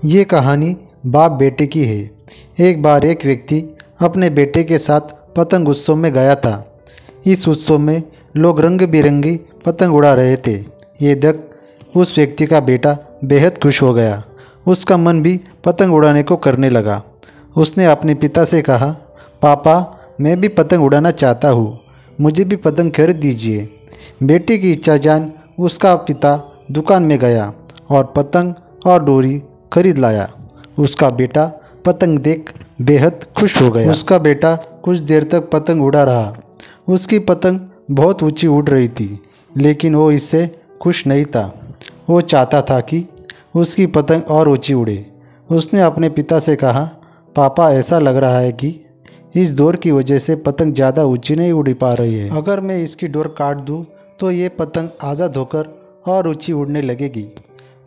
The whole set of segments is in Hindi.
ये कहानी बाप बेटे की है। एक बार एक व्यक्ति अपने बेटे के साथ पतंग उत्सव में गया था। इस उत्सव में लोग रंग बिरंगी पतंग उड़ा रहे थे। ये देख उस व्यक्ति का बेटा बेहद खुश हो गया। उसका मन भी पतंग उड़ाने को करने लगा। उसने अपने पिता से कहा, पापा मैं भी पतंग उड़ाना चाहता हूँ, मुझे भी पतंग खरीद दीजिए। बेटे की इच्छा जान उसका पिता दुकान में गया और पतंग और डोरी खरीद लाया। उसका बेटा पतंग देख बेहद खुश हो गया। उसका बेटा कुछ देर तक पतंग उड़ा रहा। उसकी पतंग बहुत ऊंची उड़ रही थी, लेकिन वो इससे खुश नहीं था। वो चाहता था कि उसकी पतंग और ऊंची उड़े। उसने अपने पिता से कहा, पापा ऐसा लग रहा है कि इस डोर की वजह से पतंग ज़्यादा ऊंची नहीं उड़ पा रही है। अगर मैं इसकी डोर काट दूं तो ये पतंग आज़ाद होकर और ऊंची उड़ने लगेगी।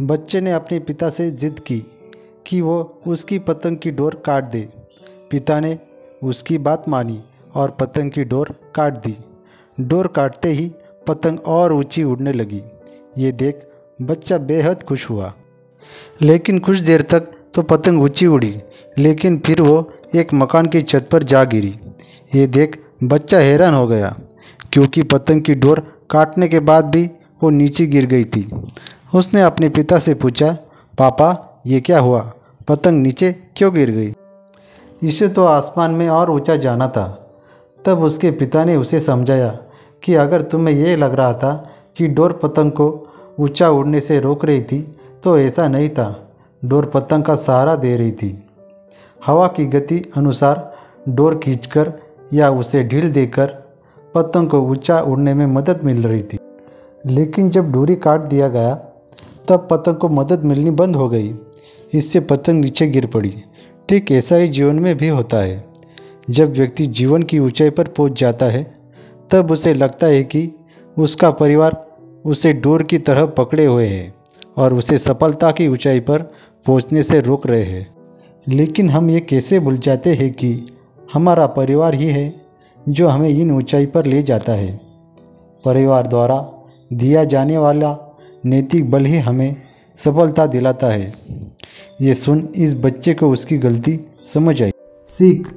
बच्चे ने अपने पिता से जिद की कि वो उसकी पतंग की डोर काट दे। पिता ने उसकी बात मानी और पतंग की डोर काट दी। डोर काटते ही पतंग और ऊंची उड़ने लगी। ये देख बच्चा बेहद खुश हुआ। लेकिन कुछ देर तक तो पतंग ऊंची उड़ी, लेकिन फिर वो एक मकान की छत पर जा गिरी। ये देख बच्चा हैरान हो गया, क्योंकि पतंग की डोर काटने के बाद भी वो नीचे गिर गई थी। उसने अपने पिता से पूछा, पापा ये क्या हुआ, पतंग नीचे क्यों गिर गई? इसे तो आसमान में और ऊंचा जाना था। तब उसके पिता ने उसे समझाया कि अगर तुम्हें यह लग रहा था कि डोर पतंग को ऊंचा उड़ने से रोक रही थी, तो ऐसा नहीं था। डोर पतंग का सहारा दे रही थी। हवा की गति अनुसार डोर खींचकर या उसे ढील देकर पतंग को ऊंचा उड़ने में मदद मिल रही थी। लेकिन जब डोरी काट दिया गया तब पतंग को मदद मिलनी बंद हो गई। इससे पतंग नीचे गिर पड़ी। ठीक ऐसा ही जीवन में भी होता है। जब व्यक्ति जीवन की ऊंचाई पर पहुंच जाता है, तब उसे लगता है कि उसका परिवार उसे डोर की तरह पकड़े हुए है और उसे सफलता की ऊंचाई पर पहुंचने से रोक रहे हैं। लेकिन हम ये कैसे भूल जाते हैं कि हमारा परिवार ही है जो हमें इन ऊंचाई पर ले जाता है। परिवार द्वारा दिया जाने वाला नैतिक बल ही हमें सफलता दिलाता है। ये सुन इस बच्चे को उसकी गलती समझ आई। सीख,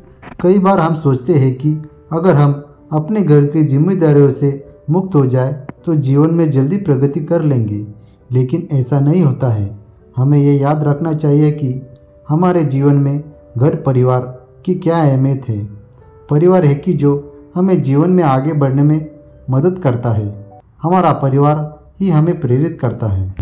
कई बार हम सोचते हैं कि अगर हम अपने घर की जिम्मेदारियों से मुक्त हो जाए तो जीवन में जल्दी प्रगति कर लेंगे, लेकिन ऐसा नहीं होता है। हमें ये याद रखना चाहिए कि हमारे जीवन में घर परिवार की क्या अहमियत है। परिवार है कि जो हमें जीवन में आगे बढ़ने में मदद करता है। हमारा परिवार ही हमें प्रेरित करता है।